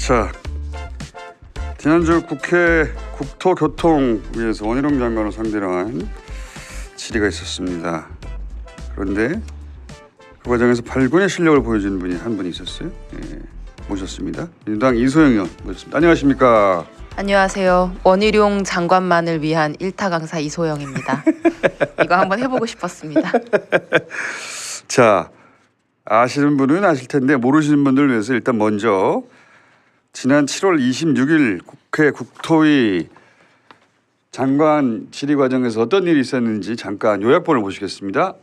자, 지난주 국회 국토교통위에서 원희룡 장관을 상대로 한 질의가 있었습니다. 그런데 그 과정에서 발군의 실력을 보여준 분이 한 분이 있었어요. 예, 모셨습니다. 민주당 이소영 의원 모셨습니다. 안녕하십니까? 안녕하세요. 원희룡 장관만을 위한 일타 강사 이소영입니다. 이거 한번 해보고 싶었습니다. 자, 아시는 분은 아실 텐데 모르시는 분들을 위해서 일단 먼저 지난 7월 26일 국회 국토위 장관 질의 과정에서 어떤 일이 있었는지 잠깐 요약본을 보시겠습니다.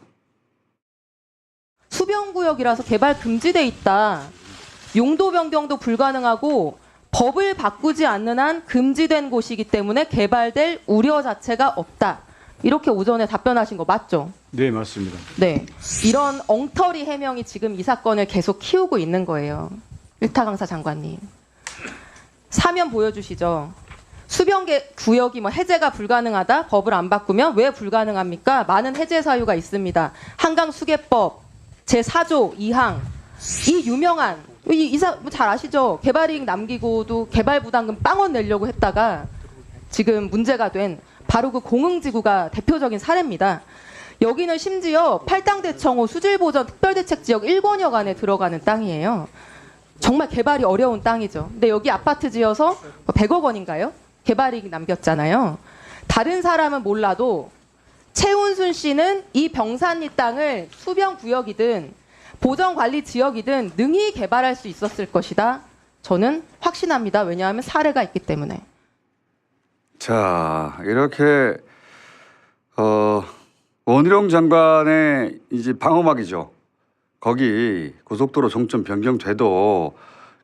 수변구역이라서 개발 금지돼 있다. 용도 변경도 불가능하고 법을 바꾸지 않는 한 금지된 곳이기 때문에 개발될 우려 자체가 없다. 이렇게 오전에 답변하신 거 맞죠? 네, 맞습니다. 네. 이런 엉터리 해명이 지금 이 사건을 계속 키우고 있는 거예요. 일타 강사 장관님. 사면 보여주시죠. 수변구역이 해제가 불가능하다. 법을 안 바꾸면 왜 불가능합니까? 많은 해제 사유가 있습니다. 한강수계법 제4조 2항. 이 유명한 잘 아시죠? 개발이익 남기고도 개발 부담금 빵원 내려고 했다가 지금 문제가 된 바로 그 공흥지구가 대표적인 사례입니다. 여기는 심지어 팔당대청호 수질보전 특별대책지역 1권역 안에 들어가는 땅이에요. 정말 개발이 어려운 땅이죠. 근데 여기 아파트 지어서 100억 원인가요? 개발이익 남겼잖아요. 다른 사람은 몰라도 최운순 씨는 이 병산리 땅을 수변구역이든 보전관리지역이든 능히 개발할 수 있었을 것이다. 저는 확신합니다. 왜냐하면 사례가 있기 때문에. 자, 이렇게 원희룡 장관의 이제 방어막이죠. 거기 고속도로 종점 변경돼도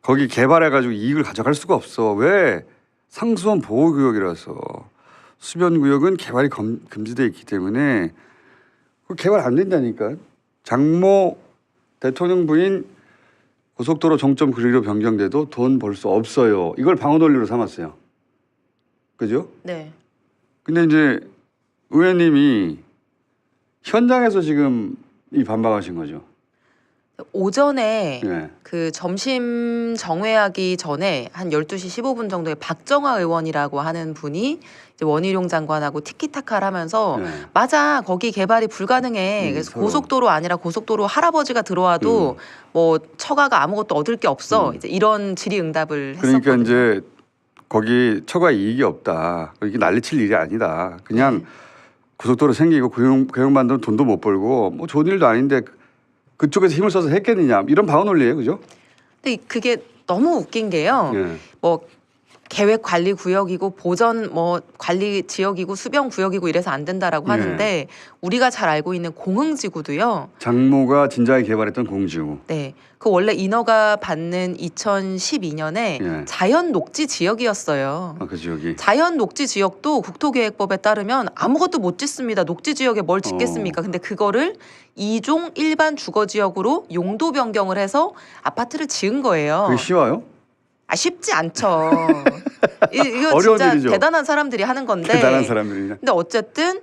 거기 개발해가지고 이익을 가져갈 수가 없어. 왜? 상수원 보호구역이라서. 수변구역은 개발이 금지되어 있기 때문에 개발 안 된다니까. 장모 대통령 부인 고속도로 종점 거리로 변경돼도 돈 벌 수 없어요. 이걸 방어 논리로 삼았어요. 그죠? 네. 근데 이제 의원님이 현장에서 지금 이 반박하신 거죠. 오전에 네. 그 점심 정회하기 전에 한 12시 15분 정도에 박정화 의원이라고 하는 분이 이제 원희룡 장관하고 티키타카를 하면서 네. 맞아, 거기 개발이 불가능해. 그래서 서로. 고속도로 아니라 고속도로 할아버지가 들어와도 뭐 처가가 아무것도 얻을 게 없어. 이제 이런 질의응답을 했었거든요. 그러니까 이제 거기 처가 이익이 없다. 이게 난리칠 일이 아니다. 그냥 고속도로 생기고 고용 만들면 돈도 못 벌고 뭐 좋은 일도 아닌데 그쪽에서 힘을 써서 했겠느냐 이런 방어 논리예요, 그죠? 근데 그게 너무 웃긴 게요. 네. 뭐 계획 관리 구역이고 보전 뭐 관리 지역이고 수변 구역이고 이래서 안 된다라고 하는데 우리가 잘 알고 있는 공흥지구도요. 장모가 진작에 개발했던 공지구. 네. 그 원래 인허가 받는 2012년에 자연 녹지 지역이었어요. 아, 그 지역이. 자연 녹지 지역도 국토계획법에 따르면 아무것도 못 짓습니다. 녹지 지역에 뭘 짓겠습니까? 근데 그거를 2종 일반 주거 지역으로 용도 변경을 해서 아파트를 지은 거예요. 그게 쉬워요? 아, 쉽지 않죠. 이거 어려운 진짜 일이죠. 대단한 사람들이 하는 건데. 대단한 사람들이냐. 근데 어쨌든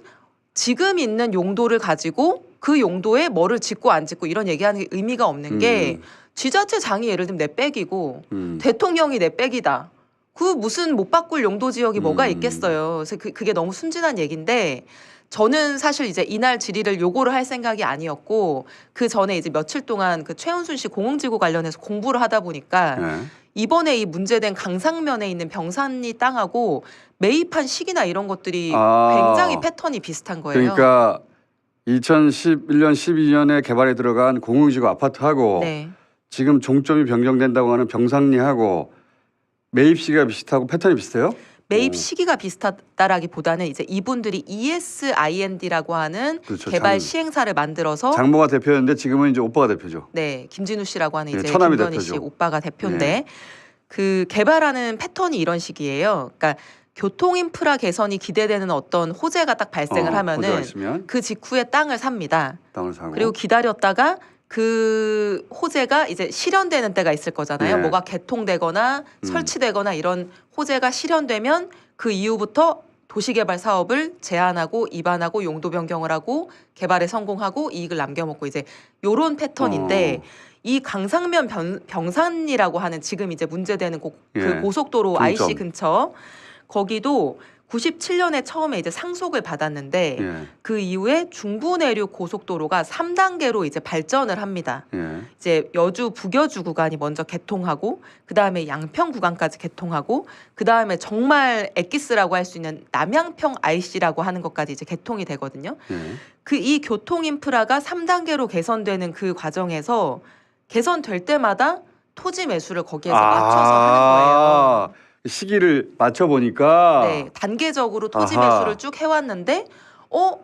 지금 있는 용도를 가지고 그 용도에 뭐를 짓고 안 짓고 이런 얘기하는 게 의미가 없는 게 지자체장이 예를 들면 내 백이고 대통령이 내 백이다. 그 무슨 못 바꿀 용도 지역이 뭐가 있겠어요. 그래서 그게 너무 순진한 얘기인데 저는 사실 이제 이날 질의를 요거를 할 생각이 아니었고 그 전에 이제 며칠 동안 그 최은순 씨 공흥지구 관련해서 공부를 하다 보니까 이번에 이 문제된 강상면에 있는 병산리 땅하고 매입한 시기나 이런 것들이 굉장히 패턴이 비슷한 거예요. 그러니까 2011년, 12년에 개발에 들어간 공흥지구 아파트하고 네. 지금 종점이 변경된다고 하는 병산리하고 매입 시기가 비슷하고 패턴이 비슷해요? 매입 시기가 비슷하다라기보다는 이제 이분들이 ESIND라고 하는 그렇죠. 개발 시행사를 만들어서 장모가 대표였는데 지금은 이제 오빠가 대표죠. 네, 김진우 씨라고 하는 이제 처남이 김건희 씨 대표죠. 오빠가 대표인데 네. 그 개발하는 패턴이 이런 식이에요. 그러니까 교통 인프라 개선이 기대되는 어떤 호재가 딱 발생을 호재가 하면은 있으면 그 직후에 땅을 삽니다. 땅을 사고. 그리고 기다렸다가 그 호재가 이제 실현되는 때가 있을 거잖아요. 네. 뭐가 개통되거나 설치되거나 이런 호재가 실현되면 그 이후부터 도시개발 사업을 제한하고 입안하고 용도 변경을 하고 개발에 성공하고 이익을 남겨먹고 이제 요런 패턴인데 이 강상면 병산이라고 하는 지금 이제 문제되는 그 예. 고속도로 중점. IC 근처 거기도 97년에 처음에 이제 상속을 받았는데 예. 그 이후에 중부 내륙 고속도로가 3단계로 이제 발전을 합니다. 예. 이제 여주 북여주 구간이 먼저 개통하고 그 다음에 양평 구간까지 개통하고 그 다음에 정말 엑기스라고 할 수 있는 남양평 IC라고 하는 것까지 이제 개통이 되거든요. 예. 그 이 교통 인프라가 3단계로 개선되는 그 과정에서 개선될 때마다 토지 매수를 거기에서 맞춰서 하는 거예요. 시기를 맞춰 보니까 네, 단계적으로 토지 아하. 매수를 쭉 해왔는데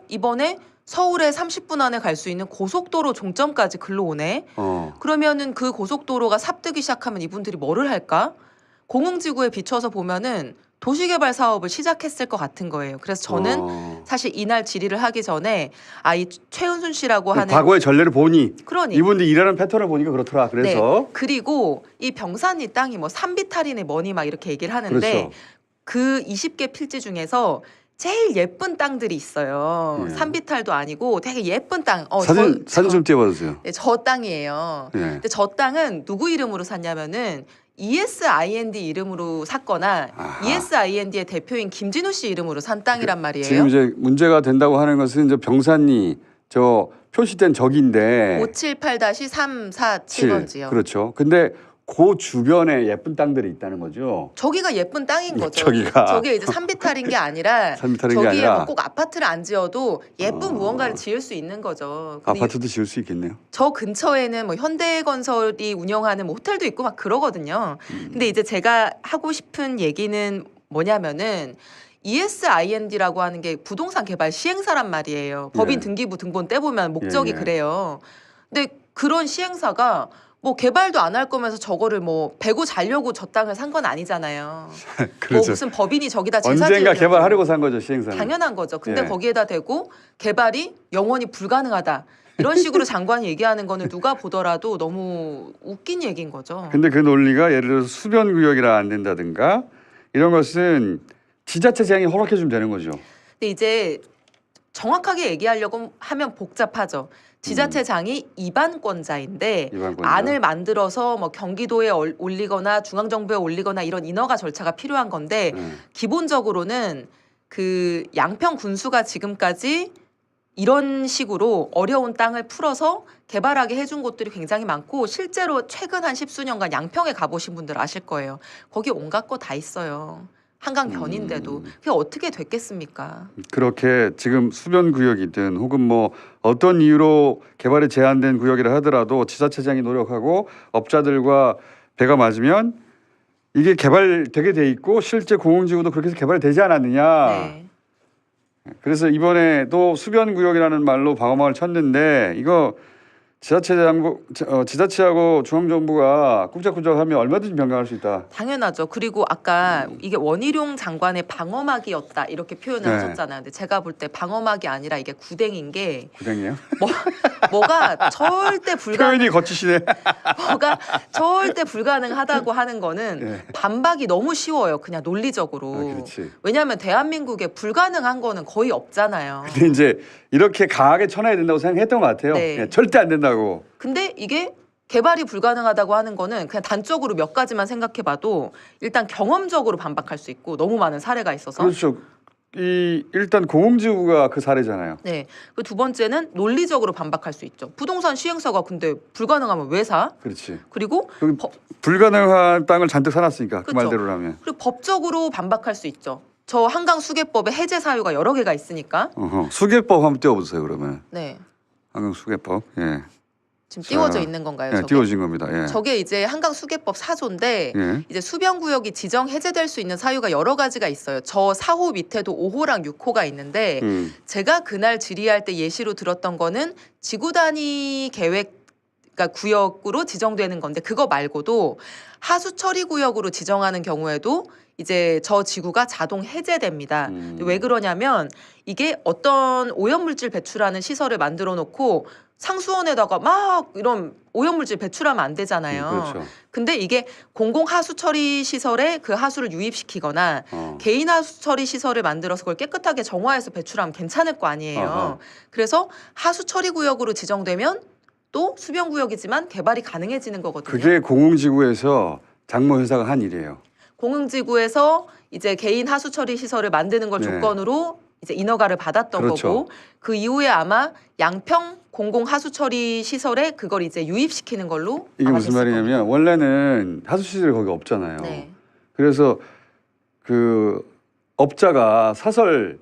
이번에 서울에 30분 안에 갈 수 있는 고속도로 종점까지 글로 오네. 그러면은 그 고속도로가 삽뜨기 시작하면 이분들이 뭐를 할까? 공흥지구에 비춰서 보면은 도시개발 사업을 시작했을 것 같은 거예요. 그래서 저는 사실 이날 질의를 하기 전에 이 최은순 씨라고 하는 과거의 전례를 보니 그러니 이분들 일하는 패턴을 보니까 그렇더라. 그래서 네. 그리고 이 병산 이 땅이 뭐 산비탈이네 뭐니 막 이렇게 얘기를 하는데 그렇죠. 그 20개 필지 중에서 제일 예쁜 땅들이 있어요. 예. 산비탈도 아니고 되게 예쁜 땅. 사진 좀 띄워주세요. 네, 저 땅이에요. 예. 근데 저 땅은 누구 이름으로 샀냐면은 ESIND 이름으로 샀거나 아하. ESIND의 대표인 김진우 씨 이름으로 산 땅이란 말이에요. 지금 이제 문제가 된다고 하는 것은 이제 병산리 저 표시된 적인데 578-347번지요. 그렇죠. 근데 그 주변에 예쁜 땅들이 있다는 거죠. 저기가 예쁜 땅인 거죠. 저기가. 저게 이제 산비탈인 게 아니라 산비탈인 게 저기에 아니라 뭐 꼭 아파트를 안 지어도 예쁜 무언가를 지을 수 있는 거죠. 근데 아파트도 지을 수 있겠네요. 저 근처에는 뭐 현대건설이 운영하는 뭐 호텔도 있고 막 그러거든요. 근데 이제 제가 하고 싶은 얘기는 뭐냐면은 ESIND라고 하는 게 부동산 개발 시행사란 말이에요. 법인 네. 등기부 등본 떼보면 목적이 예, 예. 그래요. 근데 그런 시행사가 뭐 개발도 안 할 거면서 저거를 뭐 배고 자려고 저 땅을 산 건 아니잖아요. 뭐 그렇죠. 무슨 법인이 저기다 제사 언젠가 지으려고. 개발하려고 산 거죠 시행사는. 당연한 거죠. 근데 예. 거기에다 대고 개발이 영원히 불가능하다. 이런 식으로 장관이 얘기하는 거는 누가 보더라도 너무 웃긴 얘기인 거죠. 근데 그 논리가 예를 들어서 수변 구역이라 안 된다든가 이런 것은 지자체 재량이 허락해 주면 되는 거죠. 근데 이제 정확하게 얘기하려고 하면 복잡하죠. 지자체장이 입안권자인데 입안권자. 안을 만들어서 뭐 경기도에 올리거나 중앙정부에 올리거나 이런 인허가 절차가 필요한 건데 기본적으로는 그 양평 군수가 지금까지 이런 식으로 어려운 땅을 풀어서 개발하게 해준 곳들이 굉장히 많고 실제로 최근 한 10수년간 양평에 가보신 분들 아실 거예요. 거기 온갖 거 다 있어요. 한강 변인데도 그게 어떻게 됐겠습니까? 그렇게 지금 수변 구역이든 혹은 뭐 어떤 이유로 개발이 제한된 구역이라 하더라도 지자체장이 노력하고 업자들과 배가 맞으면 이게 개발되게 돼 있고 실제 공흥지구도 그렇게 해서 개발되지 않았느냐. 네. 그래서 이번에도 수변 구역이라는 말로 방어막을 쳤는데 이거 지자체하고 중앙정부가 꿍짝꿍짝하면 얼마든지 변경할 수 있다. 당연하죠. 그리고 아까 이게 원희룡 장관의 방어막이었다 이렇게 표현을 네. 하셨잖아요. 근데 제가 볼 때 방어막이 아니라 이게 구댕인 게 구댕이요? 뭐가 절대 표현이 거치시네. 뭐가 절대 불가능하다고 하는 거는 네. 반박이 너무 쉬워요. 그냥 논리적으로. 그렇지. 왜냐하면 대한민국에 불가능한 거는 거의 없잖아요. 근데 이제 이렇게 강하게 쳐놔야 된다고 생각했던 것 같아요. 네. 예, 절대 안 된다고. 근데 이게 개발이 불가능하다고 하는 거는 그냥 단적으로 몇 가지만 생각해봐도 일단 경험적으로 반박할 수 있고 너무 많은 사례가 있어서 그렇죠. 일단 공흥지구가 그 사례잖아요. 네. 그 두 번째는 논리적으로 반박할 수 있죠. 부동산 시행사가 근데 불가능하면 왜 사? 그렇지. 그리고 여기 불가능한 땅을 잔뜩 사놨으니까 그 그렇죠. 말대로라면. 그리고 법적으로 반박할 수 있죠. 저 한강 수계법에 해제 사유가 여러 개가 있으니까. 수계법 한번 띄워보세요 그러면. 네. 한강 수계법. 예. 지금 자, 띄워져 있는 건가요? 예, 저게? 띄워진 겁니다. 예. 저게 이제 한강 수계법 4조인데 예. 이제 수변구역이 지정 해제될 수 있는 사유가 여러 가지가 있어요. 저 4호 밑에도 5호랑 6호가 있는데 제가 그날 질의할 때 예시로 들었던 거는 지구 단위 계획 그러니까 구역으로 지정되는 건데 그거 말고도 하수 처리 구역으로 지정하는 경우에도 이제 저 지구가 자동 해제됩니다. 왜 그러냐면 이게 어떤 오염물질 배출하는 시설을 만들어 놓고 상수원에다가 막 이런 오염물질 배출하면 안 되잖아요. 그렇죠. 근데 이게 공공 하수 처리 시설에 그 하수를 유입시키거나 개인 하수 처리 시설을 만들어서 그걸 깨끗하게 정화해서 배출하면 괜찮을 거 아니에요. 어허. 그래서 하수 처리 구역으로 지정되면 또 수변구역이지만 개발이 가능해지는 거거든요. 그게 공흥지구에서 장모 회사가 한 일이에요. 공흥지구에서 이제 개인 하수 처리 시설을 만드는 걸 네. 조건으로 이제 인허가를 받았던 그렇죠. 거고 그 이후에 아마 양평 공공 하수 처리 시설에 그걸 이제 유입시키는 걸로 이게 아마 무슨 됐을 말이냐면 원래는 하수시설이 거기 없잖아요. 겁니다. 네. 그래서 그 업자가 사설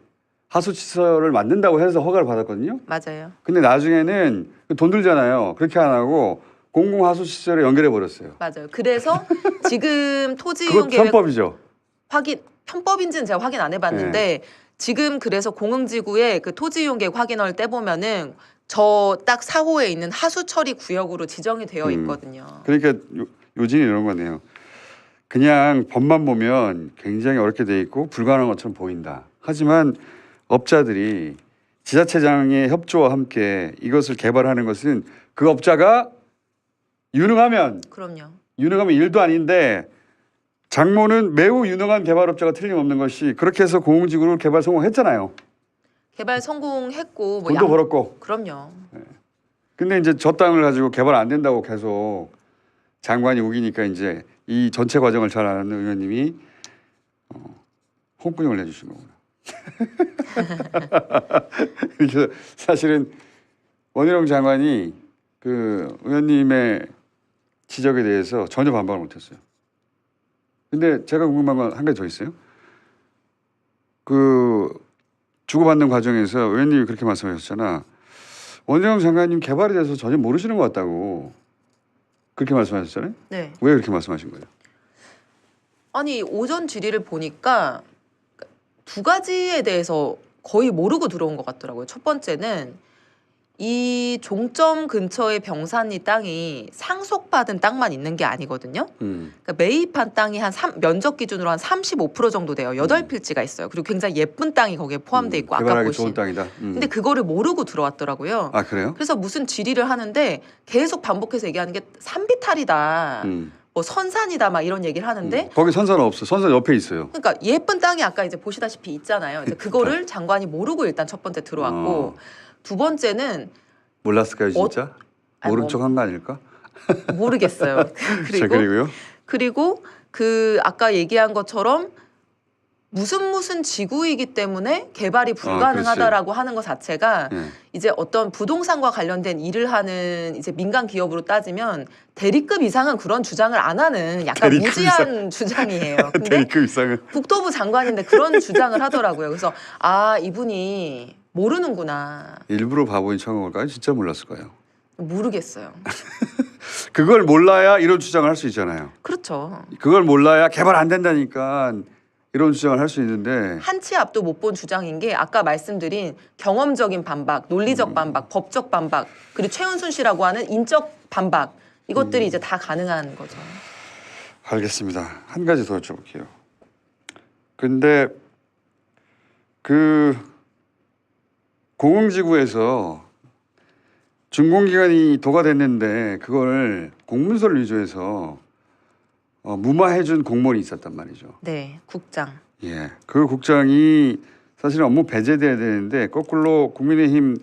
하수시설을 만든다고 해서 허가를 받았거든요. 맞아요. 근데 나중에는 돈 들잖아요. 그렇게 안 하고 공공 하수시설에 연결해 버렸어요. 맞아요. 그래서 지금 토지 그거 이용 계획 편법이죠. 확인 편법인지는 제가 확인 안 해봤는데 네. 지금 그래서 공흥지구에 그 토지 이용 계획 확인을 떼보면은 저 딱 4호에 있는 하수 처리 구역으로 지정이 되어 있거든요. 그러니까 요즘이 이런 거네요. 그냥 법만 보면 굉장히 어렵게 돼 있고 불가능한 것처럼 보인다. 하지만 업자들이 지자체장의 협조와 함께 이것을 개발하는 것은 그 업자가 유능하면 그럼요. 일도 아닌데 장모는 매우 유능한 개발업자가 틀림없는 것이 그렇게 해서 공흥지구를 개발 성공했잖아요. 개발 성공했고 뭐 돈도 벌었고. 그럼요. 근데 이제 저 땅을 가지고 개발 안 된다고 계속 장관이 우기니까 이제 이 전체 과정을 잘 아는 의원님이 홍군형을 내주신 거구나. 그래서 사실은 원희룡 장관이 그 의원님의 지적에 대해서 전혀 반박을 못했어요. 근데 제가 궁금한 건 한 가지 더 있어요. 그 주고받는 과정에서 의원님이 그렇게 말씀하셨잖아. 원희룡 장관님 개발에 대해서 전혀 모르시는 것 같다고 그렇게 말씀하셨잖아요. 네. 왜 그렇게 말씀하신 거예요? 아니 오전 질의를 보니까 두 가지에 대해서 거의 모르고 들어온 것 같더라고요. 첫 번째는 이 종점 근처의 병산리 땅이 상속받은 땅만 있는 게 아니거든요. 그러니까 매입한 땅이 면적 기준으로 한 35% 정도 돼요. 8필지가 있어요. 그리고 굉장히 예쁜 땅이 거기에 포함돼 있고 아까 개발하기 보신. 좋은 땅이다. 근데 그거를 모르고 들어왔더라고요. 아 그래요? 그래서 무슨 질의를 하는데 계속 반복해서 얘기하는 게 산비탈이다. 뭐 선산이다 막 이런 얘기를 하는데 거기 선산 없어. 선산 옆에 있어요. 그러니까 예쁜 땅이 아까 이제 보시다시피 있잖아요. 이제 그거를 장관이 모르고 일단 첫 번째 들어왔고 두 번째는 몰랐을까요 진짜? 아니, 모른 뭐- 척한 거 아닐까? 모르겠어요. 그리고요? 그리고 그 아까 얘기한 것처럼 무슨 지구이기 때문에 개발이 불가능하다라고 하는 것 자체가 예. 이제 어떤 부동산과 관련된 일을 하는 이제 민간 기업으로 따지면 대리급 이상은 그런 주장을 안 하는 약간 대리급 무지한 주장이에요. 근데 대리급 이상은 국토부 장관인데 그런 주장을 하더라고요. 그래서 아 이분이 모르는구나. 일부러 바보인 척한 걸까요? 진짜 몰랐을까요? 모르겠어요. 그걸 몰라야 이런 주장을 할 수 있잖아요. 그렇죠. 그걸 몰라야 개발 안 된다니까 이런 주장을 할 수 있는데 한 치 앞도 못 본 주장인 게 아까 말씀드린 경험적인 반박, 논리적 반박, 법적 반박, 그리고 최은순 씨라고 하는 인적 반박 이것들이 이제 다 가능한 거죠. 알겠습니다. 한 가지 더 여쭤볼게요. 근데 그 공흥지구에서 준공기간이 도과됐는데 그걸 공문서를 위조해서 무마해준 공무원이 있었단 말이죠. 네, 국장. 예, 그 국장이 사실은 업무 배제돼야 되는데 거꾸로 국민의힘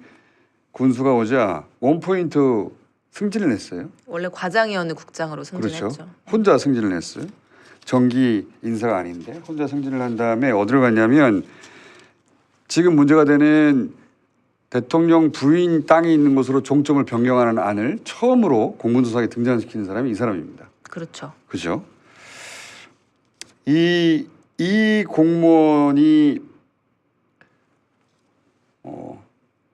군수가 오자 원포인트 승진을 했어요. 원래 과장이었는 국장으로 승진했죠. 그렇죠. 혼자 승진을 했어요. 정기 인사가 아닌데 혼자 승진을 한 다음에 어디로 갔냐면 지금 문제가 되는 대통령 부인 땅이 있는 곳으로 종점을 변경하는 안을 처음으로 공문서상에 등장시키는 사람이 이 사람입니다. 그렇죠. 그죠? 이 공무원이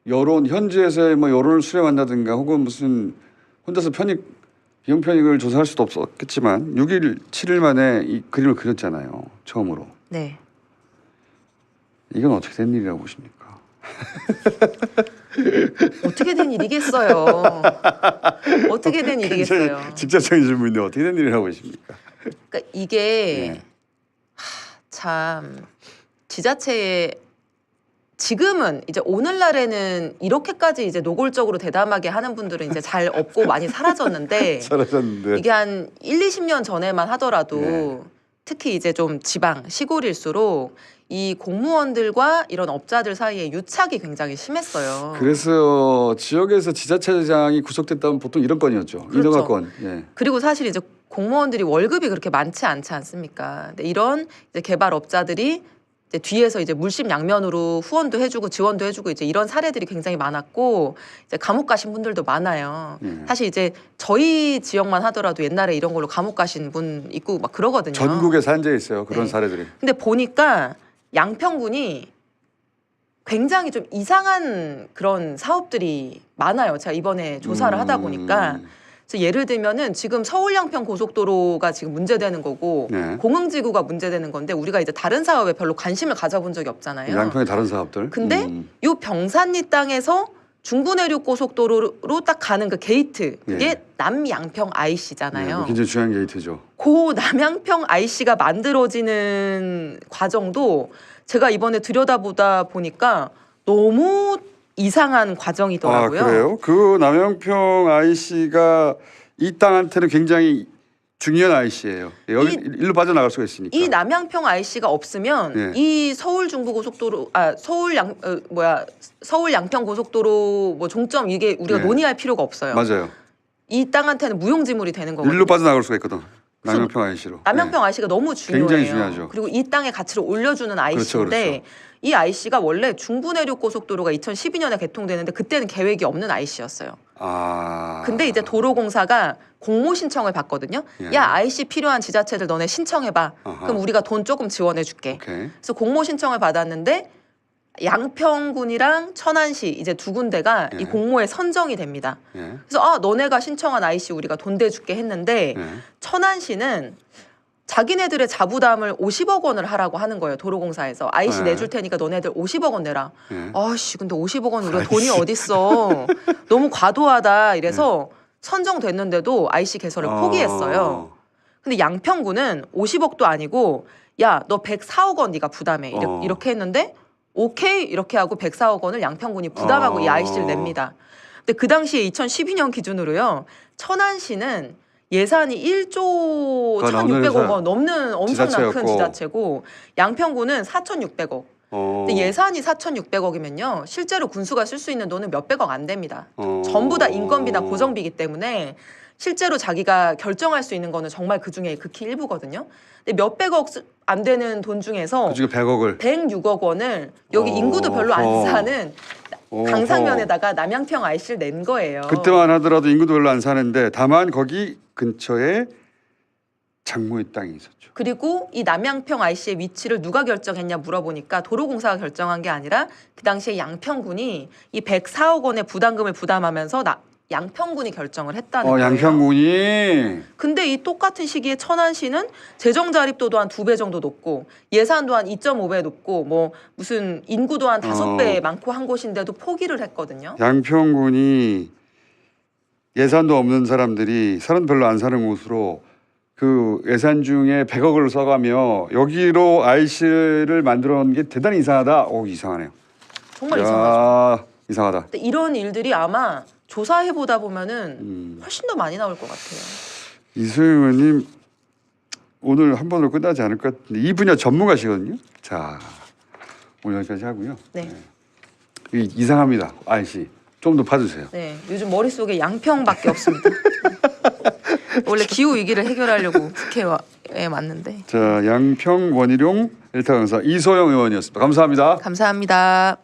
여론 현지에서의 뭐 여론을 수렴한다든가 혹은 무슨 혼자서 비용 편익을 조사할 수도 없었겠지만 6일 7일 만에 이 그림을 그렸잖아요. 처음으로. 네. 이건 어떻게 된 일이라고 보십니까? 어떻게 된 일이겠어요. 어떻게 된 일이겠어요. 직접적인 질문인데 어떻게 된 일이라고 보십니까? 그러니까 이게 네. 참 지자체의 지금은 이제 오늘날에는 이렇게까지 이제 노골적으로 대담하게 하는 분들은 이제 잘 없고 많이 사라졌는데 사라졌는데 이게 한 1, 20년 전에만 하더라도 네. 특히 이제 좀 지방 시골일수록 이 공무원들과 이런 업자들 사이에 유착이 굉장히 심했어요. 그래서 지역에서 지자체장이 구속됐다면 보통 이런 건이었죠. 그렇죠. 인허가 건. 예. 그리고 사실 이제 공무원들이 월급이 그렇게 많지 않지 않습니까? 근데 이런 이제 개발업자들이 이제 뒤에서 이제 물심양면으로 후원도 해주고 지원도 해주고 이제 이런 사례들이 굉장히 많았고 이제 감옥 가신 분들도 많아요. 사실 이제 저희 지역만 하더라도 옛날에 이런 걸로 감옥 가신 분 있고 막 그러거든요. 전국에 산재 있어요. 그런 네. 사례들이. 근데 보니까 양평군이 굉장히 좀 이상한 그런 사업들이 많아요. 제가 이번에 조사를 하다 보니까. 그래서 예를 들면은 지금 서울 양평 고속도로가 지금 문제되는 거고 네. 공흥지구가 문제되는 건데 우리가 이제 다른 사업에 별로 관심을 가져본 적이 없잖아요. 양평의 다른 사업들. 근데 요 병산리 땅에서 중부내륙 고속도로로 딱 가는 그 게이트 그게 예. 남양평 IC잖아요. 굉장히 중요한 게이트죠. 고 남양평 IC가 만들어지는 과정도 제가 이번에 들여다보다 보니까 너무 이상한 과정이더라고요. 아, 그래요? 그 남양평 IC가 이 땅한테는 굉장히 중요한 IC예요. 여기 일로 빠져나갈 수가 있으니까. 이 남양평 IC가 없으면 예. 이 서울 중부고속도로 서울 양평 고속도로 뭐 종점 이게 우리가 예. 논의할 필요가 없어요. 맞아요. 이 땅한테는 무용지물이 되는 거거든요. 일로 빠져나갈 수가 있거든. 남양평 IC로. 남양평 IC가 너무 중요해요. 굉장히 중요하죠. 그리고 이 땅의 가치를 올려주는 IC인데 그렇죠. 이 IC가 원래 중부내륙 고속도로가 2012년에 개통되는데 그때는 계획이 없는 IC였어요. 아. 근데 이제 도로공사가 공모 신청을 받거든요. 예. 야 IC 필요한 지자체들 너네 신청해봐. 아하. 그럼 우리가 돈 조금 지원해줄게. 오케이. 그래서 공모 신청을 받았는데 양평군이랑 천안시 이제 두 군데가 예. 이 공모에 선정이 됩니다. 예. 그래서 너네가 신청한 IC 우리가 돈 대줄게 했는데 예. 천안시는 자기네들의 자부담을 50억 원을 하라고 하는 거예요. 도로공사에서 IC 네. 내줄 테니까 너네들 50억 원 내라. 예. 아씨 근데 50억 원 우리가 돈이 어딨어. 너무 과도하다 이래서 선정됐는데도 IC 개설을 포기했어요. 근데 양평구는 50억도 아니고 야 너 104억 원 네가 부담해 이렇게 했는데 오케이 이렇게 하고 104억 원을 양평군이 부담하고 이 IC를 냅니다. 근데 그 당시에 2012년 기준으로요. 천안시는 예산이 1조 1,600억 원 넘는 엄청난 큰 지자체고 양평구는 4,600억. 근데 예산이 4,600억이면요. 실제로 군수가 쓸 수 있는 돈은 몇백억 안 됩니다. 전부 다 인건비나 고정비이기 때문에 실제로 자기가 결정할 수 있는 거는 정말 그중에 극히 일부거든요. 근데 몇백억 안 되는 돈 중에서 그중에 100억을 106억 원을 여기 인구도 별로 안 사는 강상면에다가 남양평 IC를 낸 거예요. 그때만 하더라도 인구도 별로 안 사는데 다만 거기 근처에 장모의 땅이 있었죠. 그리고 이 남양평 IC의 위치를 누가 결정했냐 물어보니까 도로공사가 결정한 게 아니라 그 당시에 양평군이 이 104억 원의 부담금을 부담하면서 양평군이 결정을 했다는 거예요. 양평군이. 근데 이 똑같은 시기에 천안시는 재정 자립도도 한 2배 정도 높고 예산도 한 2.5배 높고 뭐 무슨 인구도 한 5배 많고 한 곳인데도 포기를 했거든요. 양평군이 예산도 없는 사람들이 사람 별로 안 사는 곳으로 그 예산 중에 100억을 써가며 여기로 IC를 만들어 놓은 게 대단히 이상하다. 오, 이상하네요. 정말 야, 이상하죠. 이상하다. 근데 이런 일들이 아마 조사해 보다 보면은 훨씬 더 많이 나올 것 같아요. 이소영 의원님 오늘 한 번으로 끝나지 않을 것 같은데 이 분야 전문가시거든요. 자, 오늘 여기까지 하고요. 네. 이상합니다. IC 좀 더 파주세요. 네, 요즘 머릿속에 양평밖에 없습니다. 원래 기후 위기를 해결하려고 국회에 왔는데. 자, 양평 원희룡 일타 강사 이소영 의원이었습니다. 감사합니다. 감사합니다.